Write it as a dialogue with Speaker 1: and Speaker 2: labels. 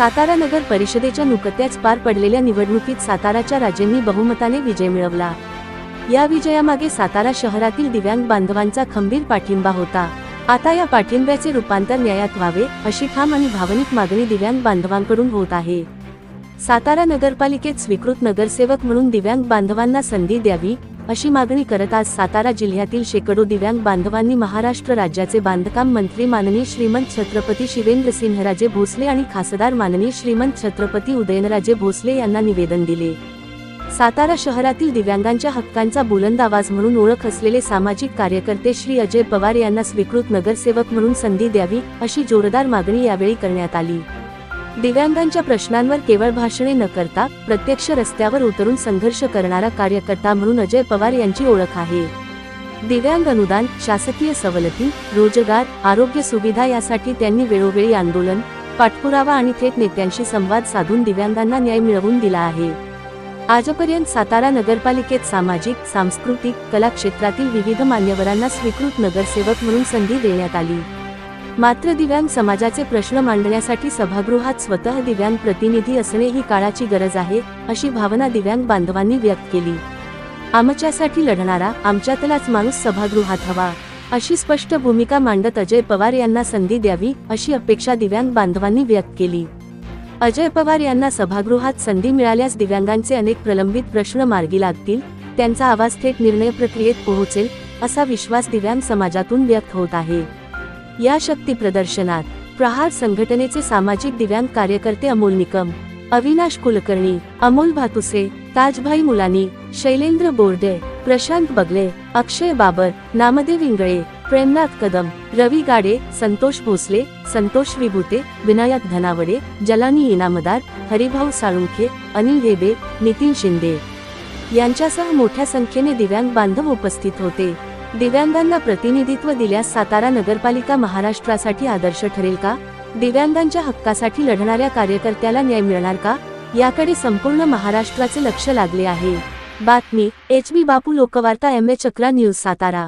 Speaker 1: सातारा नगर परिषदेच्या नुकत्याच पार पडलेल्या निवडणुकीत साताराच्या राजेंनी बहुमताने विजय मिळवला। या विजयामागे सातारा शहरातील दिव्यांग बांधवांचा खंबीर पाठिंबा होता। आता या पाठिंब्याचे रूपांतर न्यायात व्हावे अशी ठाम आणि भावनिक मागणी दिव्यांग बांधवांकडून होत आहे। सातारा नगरपालिकेत स्वीकृत नगरसेवक म्हणून दिव्यांग बांधवांना संधी द्यावी अशी मागणी करत आज सातारा जिल्ह्यातील शेकडो दिव्यांग बांधवांनी महाराष्ट्र राज्याचे बांधकाम मंत्री माननीय श्रीमंत छत्रपती शिवेंद्रसिंहराजे भोसले आणि खासदार माननीय श्रीमंत छत्रपती उदयनराजे भोसले यांना निवेदन दिले। सातारा शहरातील दिव्यांगांच्या हक्कांचा बुलंद आवाज म्हणून ओळख असलेले सामाजिक कार्यकर्ते श्री अजय पवार यांना स्वीकृत नगरसेवक म्हणून संधी द्यावी अशी जोरदार मागणी यावेळी करण्यात आली। दिव्यांगांच्या प्रश्नांवर केवळ भाषणे न करता प्रत्यक्ष रस्त्यावर उतरून संघर्ष करणारा कार्यकर्ता म्हणून अजय पवार यांची ओळख आहे। दिव्यांग अनुदान, शासकीय सवलती, रोजगार, आरोग्य सुविधा यासाठी त्यांनी वेळोवेळी आंदोलन, पाठपुरावा आणि थेट नेत्यांशी संवाद साधून दिव्यांगांना न्याय मिळवून दिला आहे। आजपर्यंत सातारा नगरपालिकेत सामाजिक, सांस्कृतिक, कला क्षेत्रातील विविध मान्यवरांना स्वीकृत नगरसेवक म्हणून संधी देण्यात आली। मात्र दिव्यांग समाजाचे प्रश्न मांडण्यासाठी सभागृहात स्वतः दिव्यांग प्रतिनिधी असणे ही काळाची गरज आहे अशी भावना दिव्यांग बांधवांनी व्यक्त केली। आमच्यासाठी लढणारा, आमच्यातलाच माणूस सभागृहात हवा अशी स्पष्ट भूमिका मांडत अजय पवार यांना संधी द्यावी अशी अपेक्षा दिव्यांग बांधवांनी व्यक्त केली। अजय पवार यांना सभागृहात संधी मिळाल्यास दिव्यांगांचे अनेक प्रलंबित प्रश्न मार्गी लागतील, त्यांचा आवाज थेट निर्णय प्रक्रियेत पोहोचेल असा विश्वास दिव्यांग समाजातून व्यक्त होत आहे। या शक्ती प्रदर्शनात प्रहार संघटनेचे सामाजिक दिव्यांग कार्यकर्ते अमोल निकम, अविनाश कुलकर्णी, अमोल भातुसे, ताजभाई मुलानी, शैलेंद्र बोर्डे, प्रशांत बगले, अक्षय बाबर, नामदेव इंगळे, प्रेमनाथ कदम, रवी गाडे, संतोष भोसले, संतोष विभूते, विनायक धनावडे, जलानी इनामदार, हरिभाऊ साळुंखे, अनिल हेबे, नितीन शिंदे यांच्यासह मोठ्या संख्येने दिव्यांग बांधव उपस्थित होते। दिव्यांगांना प्रतिनिधित्व दिल्यास सातारा नगरपालिका महाराष्ट्रासाठी आदर्श ठरेल का? दिव्यांगांच्या हक्कासाठी लढणाऱ्या कार्यकर्त्याला न्याय मिळणार का? याकडे संपूर्ण महाराष्ट्राचे लक्ष लागले आहे। बातमी HB बापू, लोकवार्ता, MA चक्रा न्यूज, सातारा।